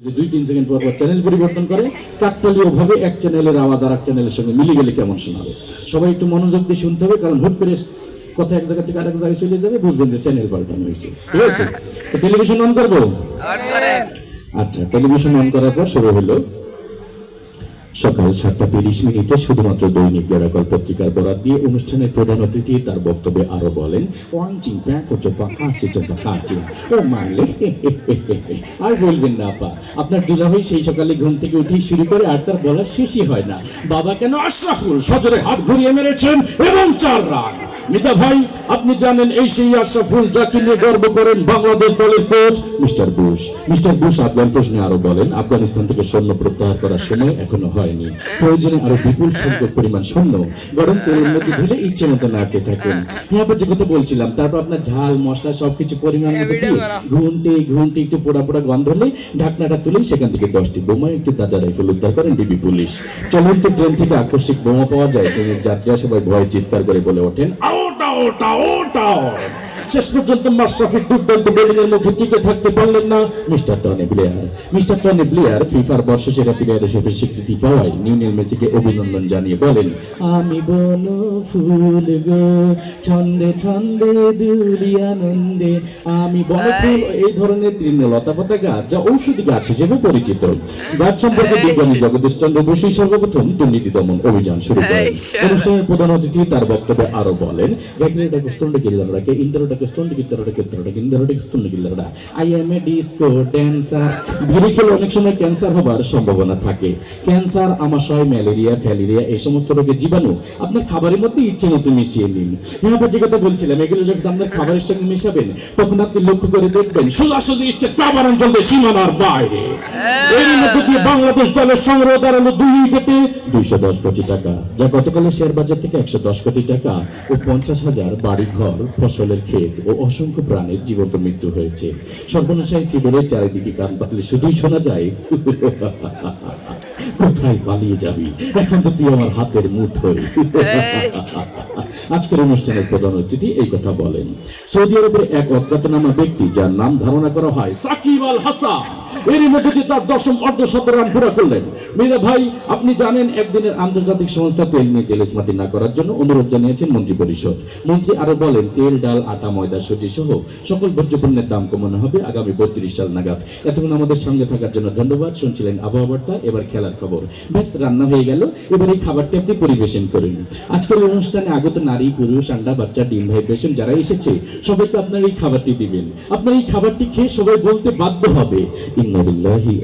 যে 2-3 সেকেন্ড পর পর চ্যানেল পরিবর্তন করে কাকতালীয়ভাবে এক চ্যানেলের আওয়াজ আর এক চ্যানেলের সঙ্গে মিলে গেলে কেমন শোনাবে। সবাই একটু মনোযোগ দিয়ে শুনতে হবে, কারণ হুট করে কথা এক জায়গা থেকে আরেক জায়গায় চলে যাবে, বুঝবেন যে চ্যানেল পাল্টানো হয়েছে। ঠিক আছে, তো টেলিভিশন অন করবো। আচ্ছা, টেলিভিশন অন করার পর শুরু হলো সকাল 7:30 শুধুমাত্র দৈনিক বেড়াকল পত্রিকার বরাত দিয়ে অনুষ্ঠানের প্রধান অতিথি তার বক্তব্যে আরো বলেন, আর বলবেন না আপা, আপনার দুলাভাই সেই সকালে ঘুম থেকে উঠেই শুরু করে আর তার বলা শেষই হয় না। বাবা কেন আশরাফুল সজরে হাত ঘুরিয়ে মেরেছেন এবং 4 রান। মিতা ভাই, আপনি জানেন এই সেই আশরাফুল যাকে নিয়ে গর্ব করেন বাংলাদেশ দলের coach mister Bush. Mister Bush Afghan প্রশ্নে আরো বলেন, আফগানিস্তান থেকে সৈন্য প্রত্যাহার করার সময় এখনো হয়নি, প্রয়োজনে আরো বিপুল সংখ্যক পরিমাণ সৈন্য গরম তেলের মধ্যে ঢেলে ইচ্ছে মতো নাড়তে থাকেন। হ্যাঁ, যে কথা বলছিলাম, তারপর আপনার ঝাল মশলা সবকিছু পরিমাণ মতো দিয়ে ঘুনটে একটু পোড়া পোড়া গন্ধ হলে ঢাকনাটা তুলেই সেখান থেকে 10টি বোমা একটি তাজা রাইফেল উদ্ধার করেন ডিবি পুলিশ। চলন্ত ট্রেন থেকে আকস্মিক বোমা পাওয়া যায়, ট্রেনের যাত্রীরা সবাই ভয়ে চিৎকার করে বলে ওঠেন, শেষ পর্যন্ত মাশরাফির দুর্দান্ত বোলিং এর মুখে টিকে থাকতে পারলেন না mister Tony Blair. Mister Tony Blair ফিফার বর্ষসেরা প্লেয়ার হিসেবে স্বীকৃতি পাওয়ায় লিওনেল মেসিকে অভিনন্দন জানিয়ে বলেন, আমি বন ফুল গো ছন্দে ছন্দে দুলি আনন্দে, আমি বন ফুল। এই ধরনের তৃণলতা পাতা গাছ যা ঔষধি গাছ হিসেবে পরিচিত। গাছ সম্পর্কে বিজ্ঞানী জগদীশ চন্দ্র বসুই সর্বপ্রথম দুর্নীতি দমন অভিযান শুরু করেন। অনুষ্ঠানের প্রধান অতিথি তার বক্তব্যে আরো বলেন, অনেক সময় ক্যান্সার হবার সম্ভাবনা থাকে। ক্যান্সার, আমাশয়, ম্যালেরিয়া, ফ্যালেরিয়া এই সমস্ত রোগের জীবাণু আপনার খাবারের মধ্যে ইচ্ছে মতো মিশিয়ে নিন। যে কথা বলছিলাম, এগুলো যখন আপনার খাবারের সঙ্গে মিশাবেন তখন আপনি লক্ষ্য করে দেখবেন সোজাসুজি কাবার অঞ্চল সীমানার বাইরে। এর মধ্যে দিয়ে বাংলাদেশ দলের সংগ্রহ দাঁড়ালো 2 উইকেটে 210 কোটি টাকা, যা গতকালের শেয়ার বাজার থেকে 110 কোটি টাকা ও 50,000 বাড়ি ঘর, ফসলের ক্ষেত ও অসংখ্য প্রাণীর জীবন্ত মৃত্যু হয়েছে। সর্বনাশায় শ্রীডোরের চারিদিকে কান পাতলে শুধুই শোনা যায়, কোথায় পালিয়ে যাবি, এখন তো তুই আমার হাতের মুঠোয়। আজকের অনুষ্ঠানের প্রধান অতিথি এই কথা বলেন। সৌদি আরবের এক অজ্ঞাতনামা ব্যক্তি যার নাম ধারণা করা হয় সাকিব আল হাসান, এরই মধ্যে তার 10ম অর্ধশত রান পুরা করলেন। মিরা ভাই, আপনি জানেন একদিনের আন্তর্জাতিক সংস্থা তেল নিয়ে তেল ইস্মাতি না করার জন্য অনুরোধ জানিয়েছেন মন্ত্রী পরিষদ। মন্ত্রী আরো বলেন, তেল, ডাল, আটা, ময়দা, সুজি সহ সকল ভোজ্য পণ্যের দাম কমানো হবে আগামী 32 সাল নাগাদ। এতক্ষণ আমাদের সঙ্গে থাকার জন্য ধন্যবাদ। শুনছিলেন আবহাওয়া বার্তা, এবার খেলার খবর। ব্যাস, রান্না হয়ে গেল, এবার এই খাবারটি আপনি পরিবেশন করুন। আজকের অনুষ্ঠানে আগত নারী, পুরুষ, আন্ডা, বাচ্চা, ডিম, ভাইব্রেশন যারা এসেছে সবাইকে আপনার এই খাবারটি দিবেন। আপনার এই খাবারটি খেয়ে সবাই বলতে বাধ্য হবে, ইন্না লিল্লাহি